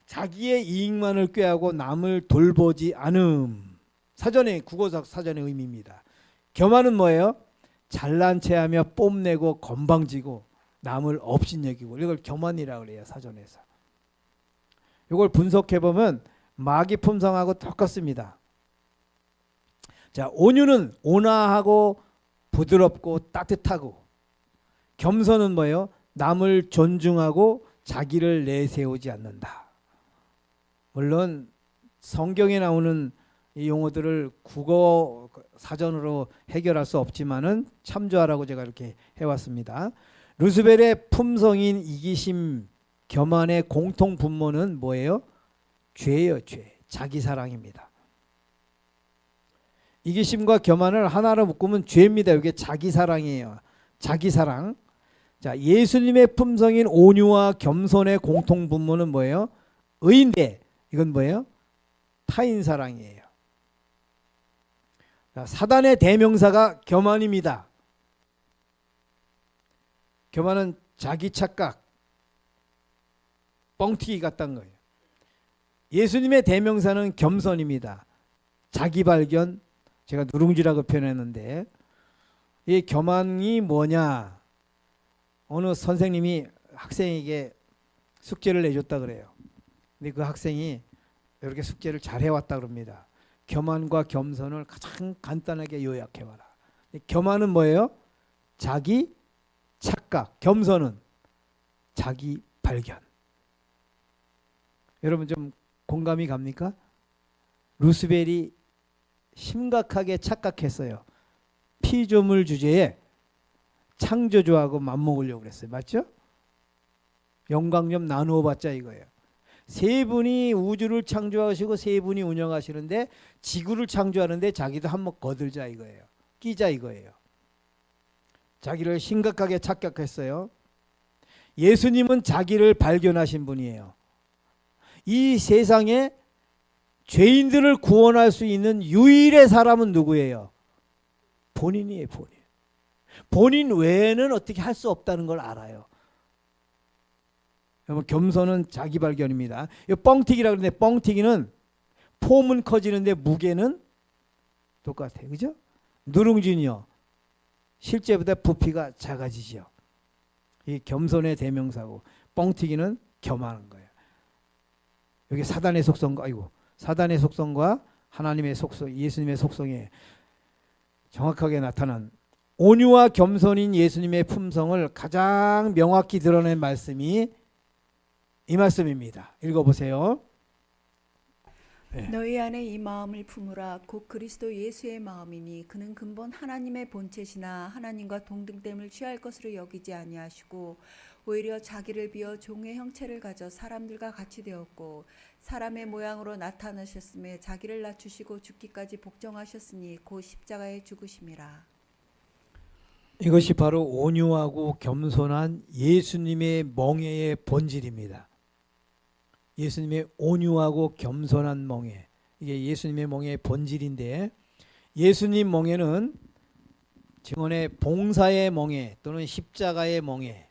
자기의 이익만을 꾀하고 남을 돌보지 않음. 사전에 국어사 사전의 의미입니다. 교만은 뭐예요? 잘난 체하며 뽐내고 건방지고 남을 업신여기고 이걸 교만이라고 그래요. 사전에서. 이걸 분석해 보면 마귀 품성하고 똑같습니다. 자, 온유는 온화하고 부드럽고 따뜻하고, 겸손은 뭐예요? 남을 존중하고 자기를 내세우지 않는다. 물론 성경에 나오는 이 용어들을 국어 사전으로 해결할 수 없지만은 참조하라고 제가 이렇게 해왔습니다. 루스벨의 품성인 이기심, 교만의 공통 분모는 뭐예요? 죄예요, 죄. 자기 사랑입니다. 이기심과 교만을 하나로 묶으면 죄입니다. 이게 자기 사랑이에요. 자기 사랑. 자, 예수님의 품성인 온유와 겸손의 공통 분모는 뭐예요? 의인데 이건 뭐예요? 타인 사랑이에요. 자, 사단의 대명사가 교만입니다. 교만은 자기 착각, 뻥튀기 같다는 거예요. 예수님의 대명사는 겸손입니다. 자기 발견, 제가 누룽지라고 표현했는데 이 교만이 뭐냐? 어느 선생님이 학생에게 숙제를 내줬다 그래요. 근데 그 학생이 이렇게 숙제를 잘 해왔다 그럽니다. 교만과 겸손을 가장 간단하게 요약해봐라. 교만은 뭐예요? 자기 착각. 겸손은 자기 발견. 여러분 좀 공감이 갑니까? 루스벨이 심각하게 착각했어요. 피조물 주제에 창조주하고 맞먹으려고 그랬어요. 맞죠? 영광 좀 나누어 봤자 이거예요. 세 분이 우주를 창조하시고 세 분이 운영하시는데 지구를 창조하는데 자기도 한몫 거들자 이거예요. 끼자 이거예요. 자기를 심각하게 착각했어요. 예수님은 자기를 발견하신 분이에요. 이 세상에 죄인들을 구원할 수 있는 유일의 사람은 누구예요? 본인이에요. 본인. 본인 외에는 어떻게 할 수 없다는 걸 알아요. 여러분 겸손은 자기 발견입니다. 이 뻥튀기라고 그러는데 뻥튀기는 폼은 커지는데 무게는 똑같아요. 그죠? 누룽지는요. 실제보다 부피가 작아지죠. 이 겸손의 대명사고 뻥튀기는 겸하는 거예요. 여기 사단의 속성과 사단의 속성과 하나님의 속성, 예수님의 속성에 정확하게 나타난 온유와 겸손인 예수님의 품성을 가장 명확히 드러낸 말씀이 이 말씀입니다. 읽어보세요. 네. 너희 안에 이 마음을 품으라. 곧 그리스도 예수의 마음이니 그는 근본 하나님의 본체시나 하나님과 동등됨을 취할 것으로 여기지 아니하시고 오히려 자기를 비어 종의 형체를 가져 사람들과 같이 되었고 사람의 모양으로 나타나셨음에 자기를 낮추시고 죽기까지 복종하셨으니 곧 십자가에 죽으심이라. 이것이 바로 온유하고 겸손한 예수님의 멍에의 본질입니다. 예수님의 온유하고 겸손한 멍에, 이게 예수님의 멍에의 본질인데 예수님 멍에는 증언의 봉사의 멍에 또는 십자가의 멍에,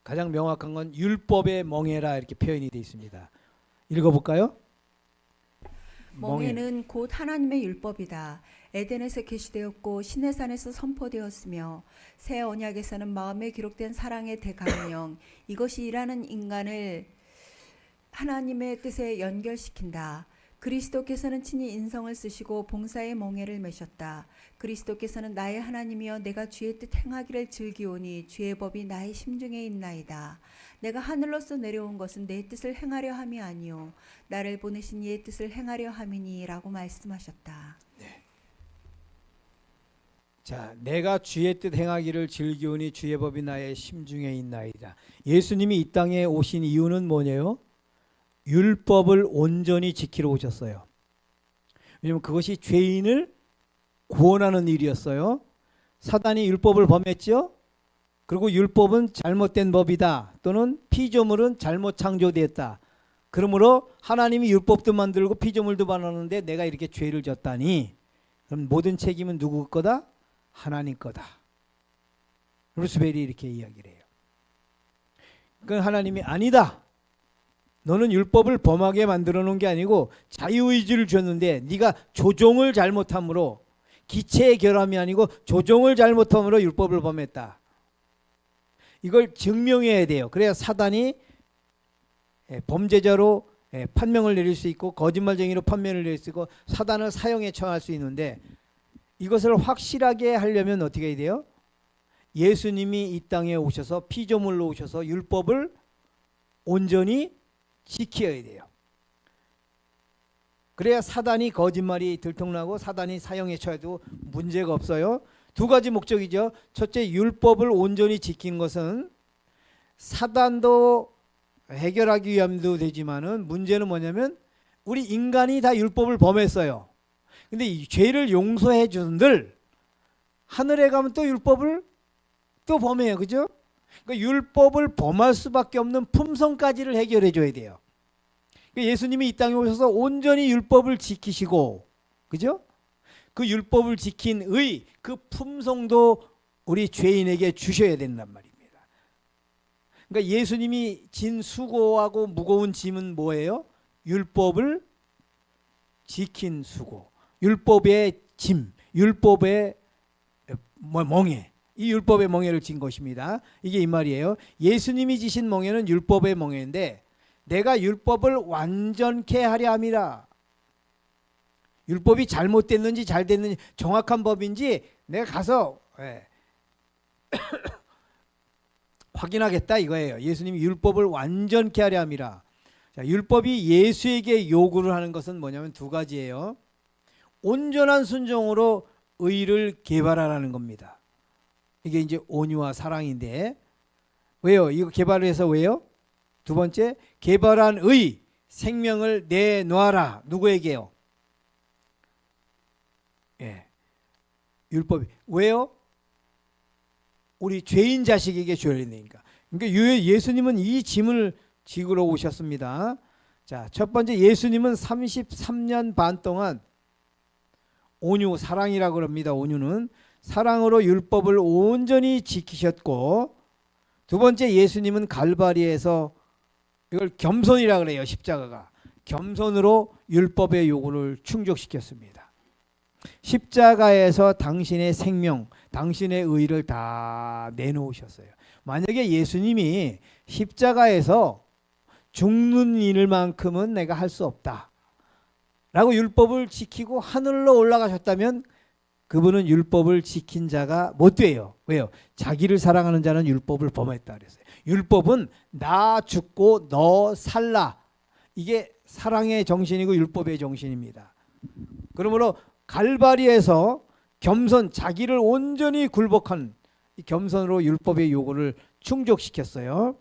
가장 명확한 건 율법의 멍에라 이렇게 표현이 되어 있습니다. 읽어볼까요? 멍에는 곧 하나님의 율법이다. 에덴에서 계시되었고 시내산에서 선포되었으며 새 언약에서는 마음에 기록된 사랑의 대강령, 이것이 일하는 인간을 하나님의 뜻에 연결시킨다. 그리스도께서는 친히 인성을 쓰시고 봉사의 멍에를 메셨다. 그리스도께서는 나의 하나님이여 내가 주의 뜻 행하기를 즐기오니 주의 법이 나의 심중에 있나이다. 내가 하늘로서 내려온 것은 내 뜻을 행하려 함이 아니요 나를 보내신 이의 뜻을 행하려 함이니 라고 말씀하셨다. 네. 자, 내가 주의 뜻 행하기를 즐기오니 주의 법이 나의 심중에 있나이다. 예수님이 이 땅에 오신 이유는 뭐냐요? 율법을 온전히 지키러 오셨어요. 왜냐하면 그것이 죄인을 구원하는 일이었어요. 사단이 율법을 범했죠. 그리고 율법은 잘못된 법이다 또는 피조물은 잘못 창조되었다. 그러므로 하나님이 율법도 만들고 피조물도 만드는데 내가 이렇게 죄를 졌다니 그럼 모든 책임은 누구 거다? 하나님 거다. 루스벨이 이렇게 이야기를 해요. 그건 하나님이 아니다. 너는 율법을 범하게 만들어 놓은 게 아니고 자유의지를 줬는데 네가 조종을 잘못함으로 기체의 결함이 아니고 조종을 잘못함으로 율법을 범했다. 이걸 증명해야 돼요. 그래야 사단이 범죄자로 판명을 내릴 수 있고 거짓말쟁이로 판명을 내릴 수 있고 사단을 사형에 처할 수 있는데 이것을 확실하게 하려면 어떻게 해야 돼요? 예수님이 이 땅에 오셔서 피조물로 오셔서 율법을 온전히 지켜야 돼요. 그래야 사단이 거짓말이 들통나고 사단이 사형에 처해도 문제가 없어요. 두 가지 목적이죠. 첫째, 율법을 온전히 지키는 것은 사단도 해결하기 위함도 되지만은 문제는 뭐냐면 우리 인간이 다 율법을 범했어요. 근데 이 죄를 용서해 준들 하늘에 가면 또 율법을 또 범해요. 그죠? 그러니까 율법을 범할 수밖에 없는 품성까지를 해결해 줘야 돼요. 그러니까 예수님이 이 땅에 오셔서 온전히 율법을 지키시고, 그죠? 그 율법을 지킨 의, 그 품성도 우리 죄인에게 주셔야 된단 말입니다. 그러니까 예수님이 진 수고하고 무거운 짐은 뭐예요? 율법을 지킨 수고, 율법의 짐, 율법의 멍에, 이 율법의 멍에를 진 것입니다. 이게 이 말이에요. 예수님이 지신 멍에는 율법의 멍에인데 내가 율법을 완전케 하려 함이라. 율법이 잘못됐는지 잘 됐는지 정확한 법인지 내가 가서 확인하겠다 이거예요. 예수님이 율법을 완전케 하려 함이라. 자, 율법이 예수에게 요구를 하는 것은 뭐냐면 두 가지예요. 온전한 순종으로 의를 개발하라는 겁니다. 이게 이제 온유와 사랑인데 왜요? 이거 개발을 해서 왜요? 두 번째, 개발한 의, 생명을 내놓아라. 누구에게요? 율법이. 왜요? 우리 죄인 자식에게 줘야 되니까. 그러니까 예수님은 이 짐을 지구로 오셨습니다. 자, 첫 번째, 예수님은 33년 반 동안 온유, 사랑이라고 그럽니다. 온유는 사랑으로 율법을 온전히 지키셨고, 두 번째, 예수님은 갈바리에서 이걸 겸손이라고 그래요. 십자가가 겸손으로 율법의 요구를 충족시켰습니다. 십자가에서 당신의 생명, 당신의 의를 다 내놓으셨어요. 만약에 예수님이 십자가에서 죽는 일만큼은 내가 할 수 없다 라고 율법을 지키고 하늘로 올라가셨다면 그분은 율법을 지킨 자가 못 돼요. 왜요? 자기를 사랑하는 자는 율법을 범했다 그랬어요. 율법은 나 죽고 너 살라, 이게 사랑의 정신이고 율법의 정신입니다. 그러므로 갈바리에서 겸손, 자기를 온전히 굴복한 이 겸손으로 율법의 요구를 충족시켰어요.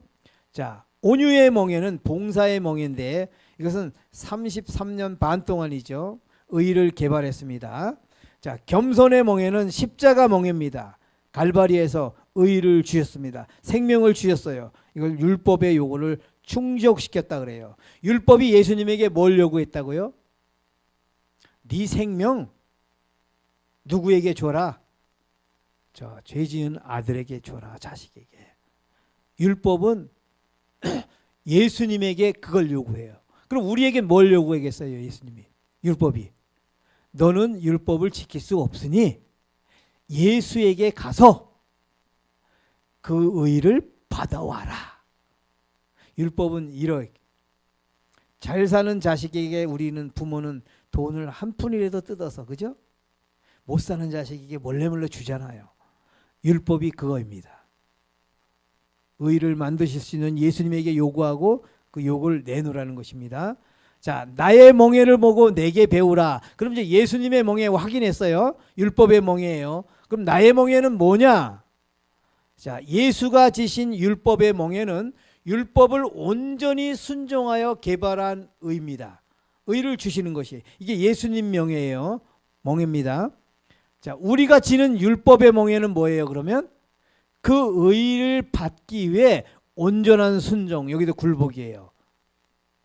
자, 온유의 멍에는 봉사의 멍인데 이것은 33년 반 동안이죠. 의를 개발했습니다. 자, 겸손의 멍에는 십자가 멍입니다. 갈바리에서 의를 주셨습니다. 생명을 주셨어요. 이걸 율법의 요구를 충족시켰다 그래요. 율법이 예수님에게 뭘 요구했다고요? 네 생명 누구에게 줘라? 저 죄 지은 아들에게 줘라, 자식에게. 율법은 예수님에게 그걸 요구해요. 그럼 우리에게 뭘 요구하겠어요? 예수님이, 율법이. 너는 율법을 지킬 수 없으니 예수에게 가서 그 의를 받아와라. 율법은 이렇게 잘 사는 자식에게 우리는 부모는 돈을 한 푼이라도 뜯어서, 그죠? 못 사는 자식에게 몰래 주잖아요. 율법이 그거입니다. 의를 만드실 수 있는 예수님에게 요구하고 그 요구를 내놓으라는 것입니다. 자, 나의 멍에를 보고 내게 배우라. 그럼 이제 예수님의 멍에 확인했어요. 율법의 멍에예요. 그럼 나의 멍에는 뭐냐? 자, 예수가 지신 율법의 멍에는 율법을 온전히 순종하여 개발한 의입니다. 의를 주시는 것이 이게 예수님 명예예요. 멍에입니다. 자, 우리가 지는 율법의 멍에는 뭐예요? 그러면 그 의를 받기 위해 온전한 순종, 여기도 굴복이에요.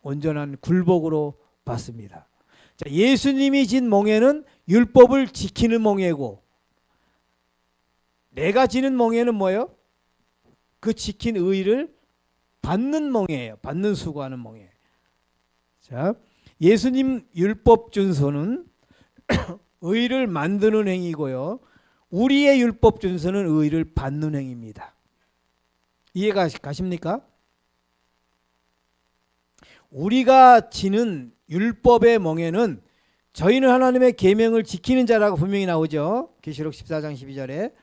온전한 굴복으로 받습니다. 자, 예수님이 진 멍에는 율법을 지키는 멍에고, 내가 지는 멍에는 뭐예요? 그 지킨 의를 받는 멍에예요. 받는 수고하는 멍에. 자, 예수님 율법 준수는 의를 만드는 행위고요. 우리의 율법 준수는 의를 받는 행위입니다. 이해가 가십니까? 우리가 지는 율법의 멍에는 저희는 하나님의 계명을 지키는 자라고 분명히 나오죠. 계시록 14장 12절에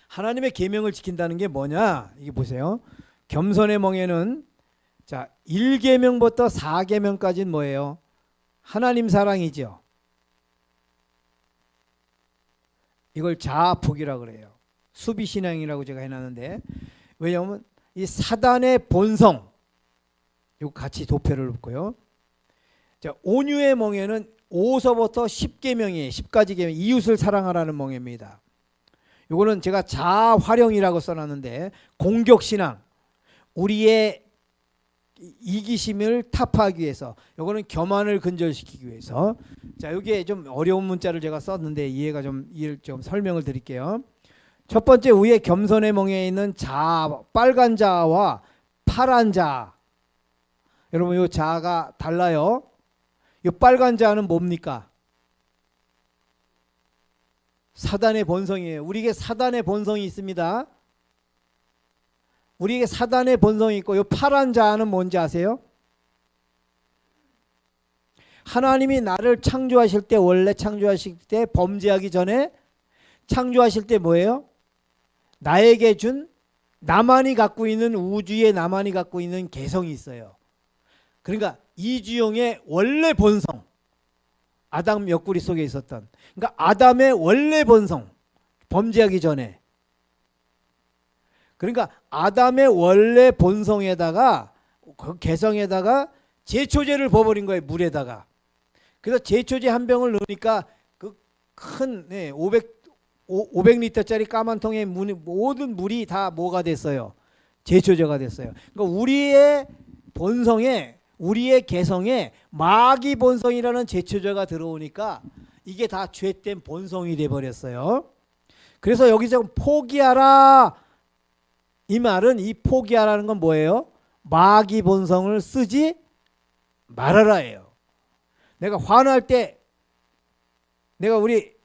하나님의 계명을 지킨다는 게 뭐냐? 이게 보세요. 겸손의 멍에는 자, 1계명부터 4계명까지는 뭐예요? 하나님 사랑이죠. 이걸 자아폭이라고 그래요. 수비신앙이라고 제가 해놨는데, 왜냐하면 이 사단의 본성, 이거 같이 도표를 놓고요. 자, 온유의 멍에는 5서부터 10계명이에요. 10가지 계명, 이웃을 사랑하라는 멍에입니다. 이거는 제가 자아활용이라고 써놨는데, 공격신앙, 우리의 이기심을 타파하기 위해서, 요거는 교만을 근절시키기 위해서. 자, 여기에 좀 어려운 문자를 제가 썼는데 이해를 좀 설명을 드릴게요. 첫 번째, 위에 겸손의 멍에 있는 자, 빨간 자와 파란 자. 여러분, 요 자가 달라요. 이 빨간 자는 뭡니까? 사단의 본성이에요. 우리에게 사단의 본성이 있습니다. 우리에게 사단의 본성이 있고, 이 파란 자는 뭔지 아세요? 하나님이 나를 창조하실 때, 원래 창조하실 때 범죄하기 전에 창조하실 때 뭐예요? 나에게 준, 나만이 갖고 있는, 우주에 나만이 갖고 있는 개성이 있어요. 그러니까 이주영의 원래 본성, 아담 옆구리 속에 있었던, 그러니까 아담의 원래 본성, 범죄하기 전에. 그러니까 아담의 원래 본성에다가, 그 개성에다가 제초제를 부어버린 거예요. 물에다가. 그래서 제초제 한 병을 넣으니까 그 큰 500리터짜리 까만 통에 모든 물이 다 뭐가 됐어요? 제초제가 됐어요. 그러니까 우리의 본성에, 우리의 개성에 마귀 본성이라는 제초제가 들어오니까 이게 다 죄된 본성이 돼버렸어요. 그래서 여기서 포기하라, 이 말은, 이 포기하라는 건 뭐예요? 마귀 본성을 쓰지 말아라예요. 내가 화날 때, 내가 우리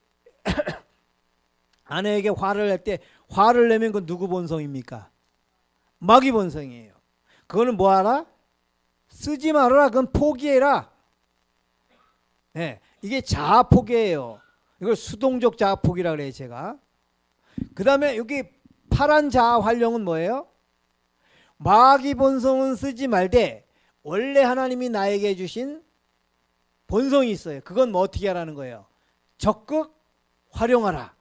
아내에게 화를 낼 때, 화를 내면 그건 누구 본성입니까? 마귀 본성이에요. 그거는 뭐하라? 쓰지 말아라. 그건 포기해라. 네, 이게 자아포기예요. 이걸 수동적 자아포기라 그래요, 제가. 그 다음에 여기 파란 자아 활용은 뭐예요? 마귀 본성은 쓰지 말되 원래 하나님이 나에게 주신 본성이 있어요. 그건 뭐 어떻게 하라는 거예요? 적극 활용하라.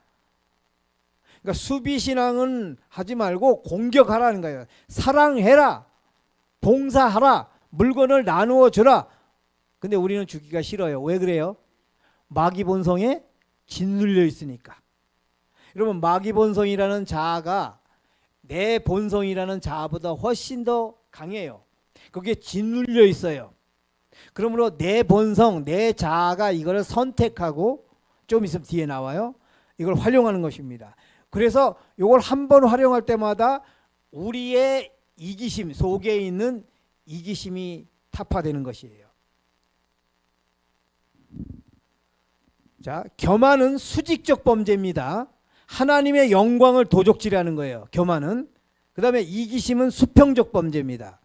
그러니까 수비신앙은 하지 말고 공격하라는 거예요. 사랑해라, 봉사하라, 물건을 나누어 주라. 근데 우리는 주기가 싫어요. 왜 그래요? 마귀 본성에 짓눌려 있으니까. 여러분, 마귀 본성이라는 자아가 내 본성이라는 자아보다 훨씬 더 강해요. 거기에 짓눌려 있어요. 그러므로 내 본성, 내 자아가 이걸 선택하고, 좀 있으면 뒤에 나와요, 이걸 활용하는 것입니다. 그래서 이걸 한 번 활용할 때마다 우리의 이기심, 속에 있는 이기심이 타파되는 것이에요. 자, 교만은 수직적 범죄입니다. 하나님의 영광을 도적질하는 거예요, 교만은. 그 다음에 이기심은 수평적 범죄입니다.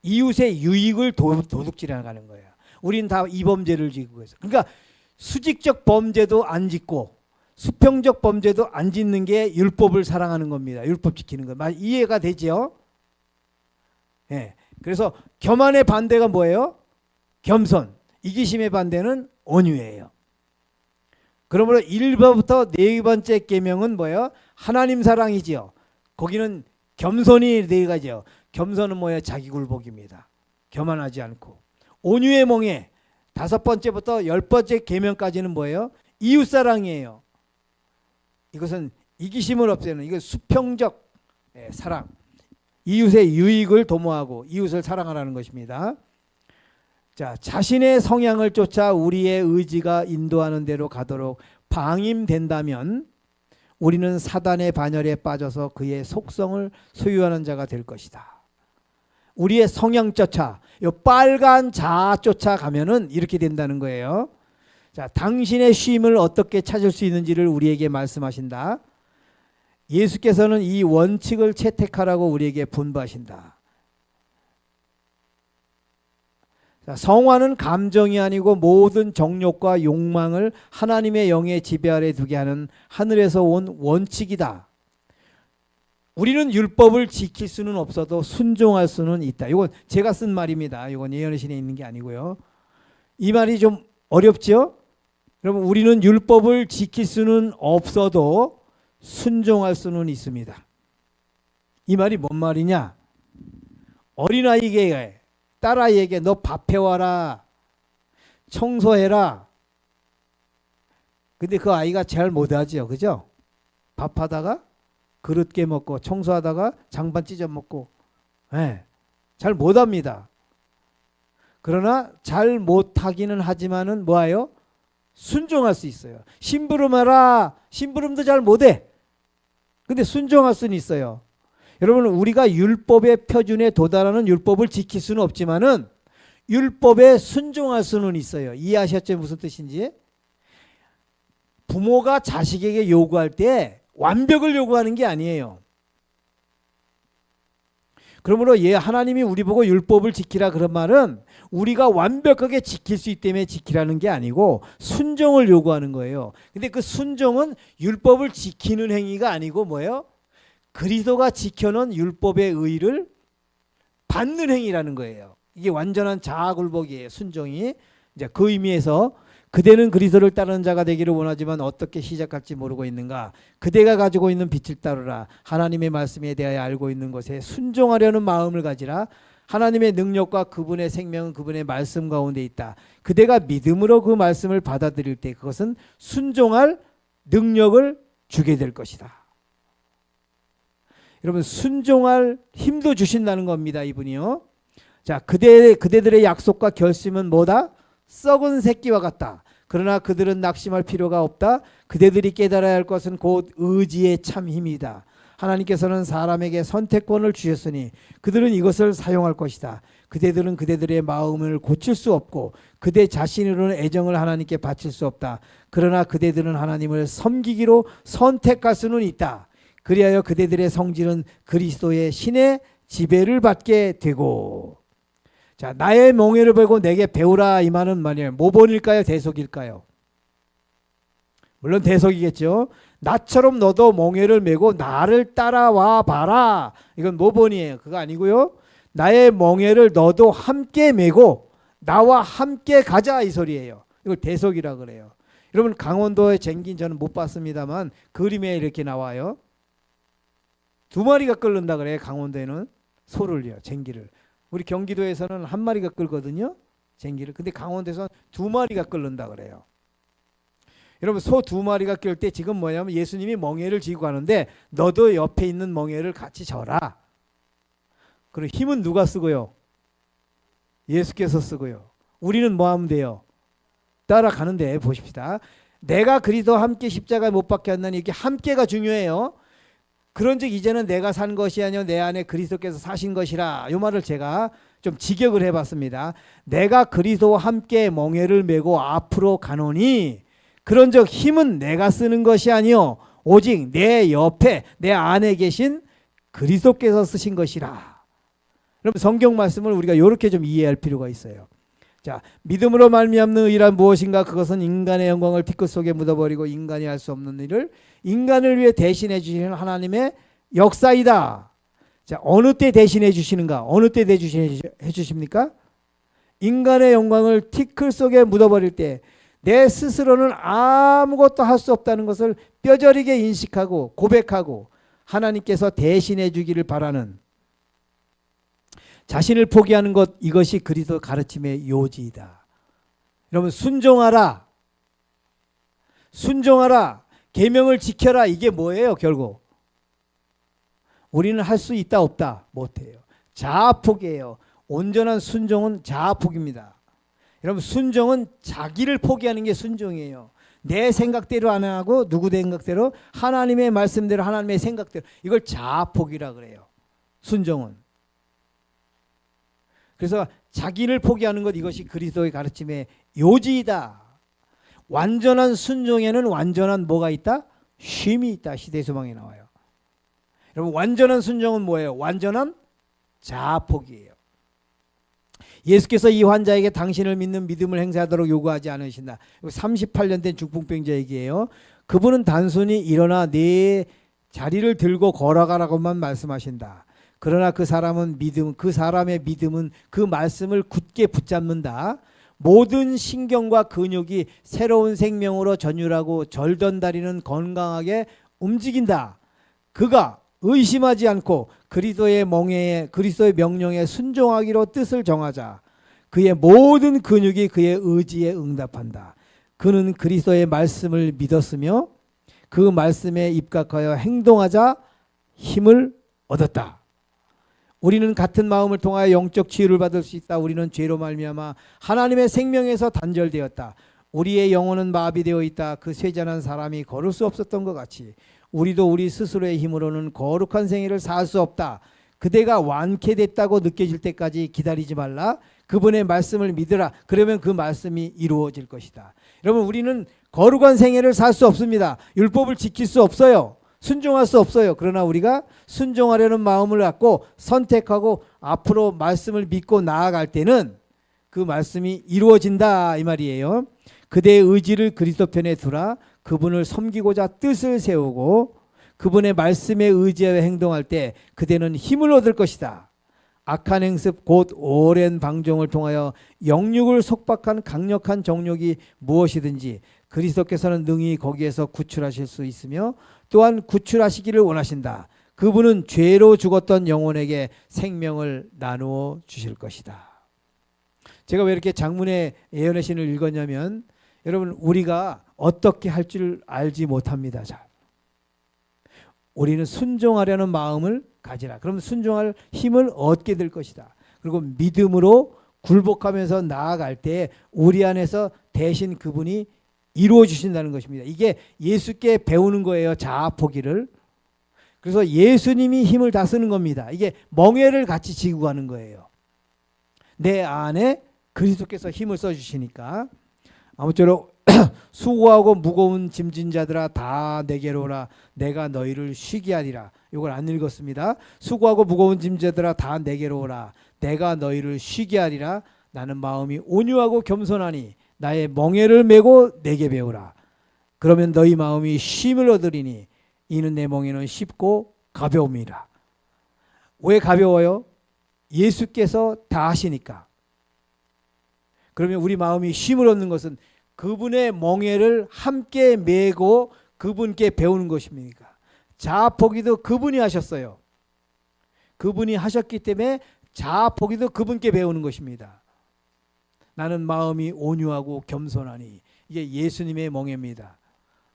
이웃의 유익을 도둑질하는 거예요. 우리는 다 이 범죄를 지고 있어요. 그러니까 수직적 범죄도 안 짓고 수평적 범죄도 안 짓는 게 율법을 사랑하는 겁니다. 율법 지키는 거. 이해가 되죠? 예. 그래서 교만의 반대가 뭐예요? 겸손. 이기심의 반대는 온유예요. 그러므로 1번부터 4번째 계명은 뭐예요? 하나님 사랑이지요. 거기는 겸손이 4가지요. 겸손은 뭐예요? 자기 굴복입니다. 교만하지 않고. 온유의 멍에 5번째부터 10번째 계명까지는 뭐예요? 이웃 사랑이에요. 이것은 이기심을 없애는, 이건 수평적 사랑. 이웃의 유익을 도모하고 이웃을 사랑하라는 것입니다. 자, 자신의 성향을 쫓아 우리의 의지가 인도하는 대로 가도록 방임된다면 우리는 사단의 반열에 빠져서 그의 속성을 소유하는 자가 될 것이다. 우리의 성향 쫓아, 이 빨간 자아 쫓아가면은 이렇게 된다는 거예요. 자, 당신의 쉼을 어떻게 찾을 수 있는지를 우리에게 말씀하신다. 예수께서는 이 원칙을 채택하라고 우리에게 분부하신다. 자, 성화는 감정이 아니고 모든 정욕과 욕망을 하나님의 영의 지배 아래 두게 하는 하늘에서 온 원칙이다. 우리는 율법을 지킬 수는 없어도 순종할 수는 있다. 이건 제가 쓴 말입니다. 이건 예언의 신에 있는 게 아니고요. 이 말이 좀 어렵죠? 여러분, 우리는 율법을 지킬 수는 없어도 순종할 수는 있습니다. 이 말이 뭔 말이냐? 어린아이에게, 딸아이에게 너 밥 해와라, 청소해라. 근데 그 아이가 잘 못하죠. 그죠? 밥하다가 그릇 깨먹고 청소하다가 장반 찢어먹고. 네. 잘 못합니다. 그러나 잘 못하기는 하지만은 뭐예요? 순종할 수 있어요. 심부름하라. 심부름도 잘 못해. 근데 순종할 수는 있어요. 여러분, 우리가 율법의 표준에 도달하는 율법을 지킬 수는 없지만은 율법에 순종할 수는 있어요. 이해하셨죠? 무슨 뜻인지? 부모가 자식에게 요구할 때 완벽을 요구하는 게 아니에요. 그러므로 하나님이 우리 보고 율법을 지키라 그런 말은 우리가 완벽하게 지킬 수 있기 때문에 지키라는 게 아니고 순종을 요구하는 거예요. 근데 그 순종은 율법을 지키는 행위가 아니고 뭐예요? 그리스도가 지켜놓은 율법의 의를 받는 행위라는 거예요. 이게 완전한 자아굴복이에요. 순종이. 이제 그 의미에서 그대는 그리스도를 따르는 자가 되기를 원하지만 어떻게 시작할지 모르고 있는가. 그대가 가지고 있는 빛을 따르라. 하나님의 말씀에 대하여 알고 있는 것에 순종하려는 마음을 가지라. 하나님의 능력과 그분의 생명은 그분의 말씀 가운데 있다. 그대가 믿음으로 그 말씀을 받아들일 때 그것은 순종할 능력을 주게 될 것이다. 여러분, 순종할 힘도 주신다는 겁니다. 이분이요. 자, 그대들의 약속과 결심은 뭐다? 썩은 새끼와 같다. 그러나 그들은 낙심할 필요가 없다. 그대들이 깨달아야 할 것은 곧 의지의 참 힘이다. 하나님께서는 사람에게 선택권을 주셨으니 그들은 이것을 사용할 것이다. 그대들은 그대들의 마음을 고칠 수 없고 그대 자신으로는 애정을 하나님께 바칠 수 없다. 그러나 그대들은 하나님을 섬기기로 선택할 수는 있다. 그리하여 그대들의 성질은 그리스도의 신의 지배를 받게 되고. 자, 나의 몽해를 보고 내게 배우라 이 말은 말이에요. 모본일까요? 대속일까요? 물론 대속이겠죠. 나처럼 너도 몽해를 메고 나를 따라와 봐라. 이건 모본이에요. 그거 아니고요. 나의 몽해를 너도 함께 메고 나와 함께 가자 이 소리예요. 이걸 대속이라 그래요. 여러분, 강원도의 쟁긴 저는 못 봤습니다만 그림에 이렇게 나와요. 2마리가 끓는다 그래요. 강원도에는 소를요. 쟁기를. 우리 경기도에서는 1마리가 끓거든요. 쟁기를. 근데 강원도에서는 2마리가 끓는다 그래요. 여러분, 소 2마리가 끓을 때 지금 뭐냐면 예수님이 멍에를 쥐고 가는데 너도 옆에 있는 멍에를 같이 져라. 그리고 힘은 누가 쓰고요? 예수께서 쓰고요. 우리는 뭐 하면 돼요? 따라가는데 보십시다. 내가 그리스도와 함께 십자가에 못 박혀 왔나니 이게 함께가 중요해요. 그런즉 이제는 내가 산 것이 아니요 내 안에 그리스도께서 사신 것이라. 이 말을 제가 좀 직역을 해봤습니다. 내가 그리스도와 함께 멍에를 메고 앞으로 가노니 그런즉 힘은 내가 쓰는 것이 아니요 오직 내 옆에 내 안에 계신 그리스도께서 쓰신 것이라. 그럼 성경 말씀을 우리가 이렇게 좀 이해할 필요가 있어요. 자, 믿음으로 말미암는 의란 무엇인가? 그것은 인간의 영광을 티끌 속에 묻어버리고 인간이 할 수 없는 일을 인간을 위해 대신해 주시는 하나님의 역사이다. 자, 어느 때 대신해 주시는가? 어느 때 대신해 주십니까? 인간의 영광을 티끌 속에 묻어버릴 때 내 스스로는 아무것도 할 수 없다는 것을 뼈저리게 인식하고 고백하고 하나님께서 대신해 주기를 바라는 자신을 포기하는 것, 이것이 그리스도 가르침의 요지이다. 여러분, 순종하라. 순종하라. 계명을 지켜라. 이게 뭐예요? 결국 우리는 할 수 있다 없다? 못해요. 자아포기예요. 온전한 순종은 자아포기입니다. 여러분, 순종은 자기를 포기하는 게 순종이에요. 내 생각대로 안 하고 누구 생각대로, 하나님의 말씀대로, 하나님의 생각대로. 이걸 자아포기라 그래요. 순종은. 그래서 자기를 포기하는 것, 이것이 그리스도의 가르침의 요지이다. 완전한 순종에는 완전한 뭐가 있다? 쉼이 있다. 시대소망에 나와요. 여러분, 완전한 순종은 뭐예요? 완전한 자아포기예요. 예수께서 이 환자에게 당신을 믿는 믿음을 행사하도록 요구하지 않으신다. 38년 된 중풍병자 얘기예요. 그분은 단순히 일어나 네 자리를 들고 걸어가라고만 말씀하신다. 그러나 그 사람의 믿음은 그 말씀을 굳게 붙잡는다. 모든 신경과 근육이 새로운 생명으로 전율하고 절던다리는 건강하게 움직인다. 그가 의심하지 않고 그리스도의 명령에 순종하기로 뜻을 정하자. 그의 모든 근육이 그의 의지에 응답한다. 그는 그리스도의 말씀을 믿었으며 그 말씀에 입각하여 행동하자 힘을 얻었다. 우리는 같은 마음을 통하여 영적 치유를 받을 수 있다. 우리는 죄로 말미암아 하나님의 생명에서 단절되었다. 우리의 영혼은 마비되어 있다. 그 쇠잔한 사람이 걸을 수 없었던 것 같이 우리도 우리 스스로의 힘으로는 거룩한 생애를 살 수 없다. 그대가 완쾌됐다고 느껴질 때까지 기다리지 말라. 그분의 말씀을 믿으라. 그러면 그 말씀이 이루어질 것이다. 여러분, 우리는 거룩한 생애를 살 수 없습니다. 율법을 지킬 수 없어요. 순종할 수 없어요. 그러나 우리가 순종하려는 마음을 갖고 선택하고 앞으로 말씀을 믿고 나아갈 때는 그 말씀이 이루어진다 이 말이에요. 그대의 의지를 그리스도 편에 두라. 그분을 섬기고자 뜻을 세우고 그분의 말씀에 의지하여 행동할 때 그대는 힘을 얻을 것이다. 악한 행습 곧 오랜 방종을 통하여 영육을 속박한 강력한 정욕이 무엇이든지 그리스도께서는 능히 거기에서 구출하실 수 있으며 또한 구출하시기를 원하신다. 그분은 죄로 죽었던 영혼에게 생명을 나누어 주실 것이다. 제가 왜 이렇게 장문의 예언의 신을 읽었냐면 여러분, 우리가 어떻게 할 줄 알지 못합니다. 잘. 우리는 순종하려는 마음을 가지라. 그럼 순종할 힘을 얻게 될 것이다. 그리고 믿음으로 굴복하면서 나아갈 때 우리 안에서 대신 그분이 이루어 주신다는 것입니다. 이게 예수께 배우는 거예요. 자아 포기를. 그래서 예수님이 힘을 다 쓰는 겁니다. 이게 멍에를 같이 지고 가는 거예요. 내 안에 그리스도께서 힘을 써주시니까. 아무쪼록 수고하고 무거운 짐진 자들아 다 내게로 오라. 내가 너희를 쉬게 하리라. 이걸 안 읽었습니다. 수고하고 무거운 짐진 자들아 다 내게로 오라. 내가 너희를 쉬게 하리라. 나는 마음이 온유하고 겸손하니 나의 멍에를 메고 내게 배우라. 그러면 너희 마음이 쉼을 얻으리니 이는 내 멍에는 쉽고 가벼움이라. 왜 가벼워요? 예수께서 다 하시니까. 그러면 우리 마음이 쉼을 얻는 것은 그분의 멍에를 함께 메고 그분께 배우는 것입니까? 자아포기도 그분이 하셨어요. 그분이 하셨기 때문에 자아포기도 그분께 배우는 것입니다. 나는 마음이 온유하고 겸손하니 이게 예수님의 멍에입니다.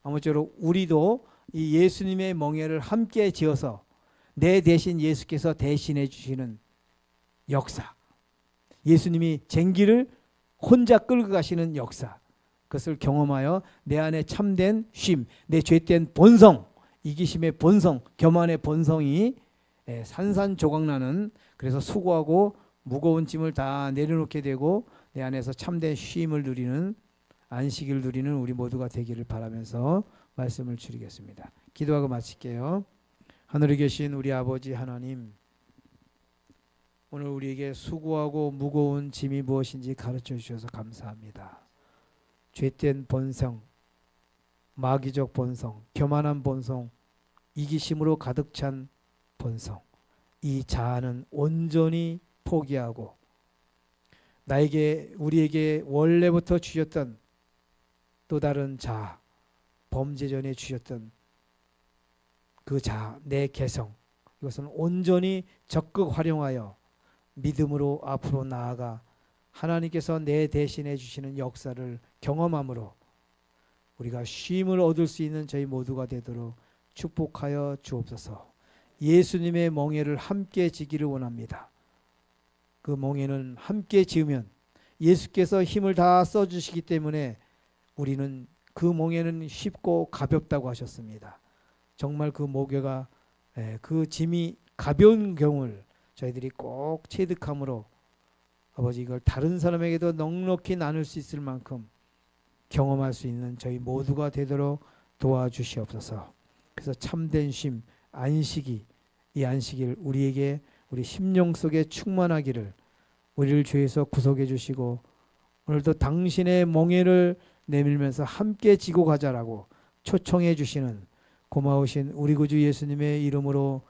아무쪼록 우리도 이 예수님의 멍에를 함께 지어서 내 대신 예수께서 대신해 주시는 역사, 예수님이 쟁기를 혼자 끌고 가시는 역사, 그것을 경험하여 내 안에 참된 쉼, 내 죄된 본성, 이기심의 본성, 교만의 본성이 산산조각나는, 그래서 수고하고 무거운 짐을 다 내려놓게 되고 내 안에서 참된 쉼을 누리는, 안식을 누리는 우리 모두가 되기를 바라면서 말씀을 드리겠습니다. 기도하고 마칠게요. 하늘에 계신 우리 아버지 하나님, 오늘 우리에게 수고하고 무거운 짐이 무엇인지 가르쳐 주셔서 감사합니다. 죄된 본성, 마귀적 본성, 교만한 본성, 이기심으로 가득 찬 본성, 이 자아는 온전히 포기하고 우리에게 원래부터 주셨던 또 다른 자아, 범죄 전에 주셨던 그 자아, 내 개성, 이것은 온전히 적극 활용하여 믿음으로 앞으로 나아가 하나님께서 내 대신해 주시는 역사를 경험함으로 우리가 쉼을 얻을 수 있는 저희 모두가 되도록 축복하여 주옵소서. 예수님의 멍에를 함께 지기를 원합니다. 그 멍에는 함께 지으면 예수께서 힘을 다 써주시기 때문에 우리는 그 멍에는 쉽고 가볍다고 하셨습니다. 정말 그 멍에가 그 짐이 가벼운 경우를 저희들이 꼭 체득함으로 아버지 이걸 다른 사람에게도 넉넉히 나눌 수 있을 만큼 경험할 수 있는 저희 모두가 되도록 도와주시옵소서. 그래서 참된 쉼, 안식이, 이 안식일 우리에게 우리 심령 속에 충만하기를 우리를 죄에서 구속해 주시고 오늘도 당신의 멍에를 내밀면서 함께 지고 가자라고 초청해 주시는 고마우신 우리 구주 예수님의 이름으로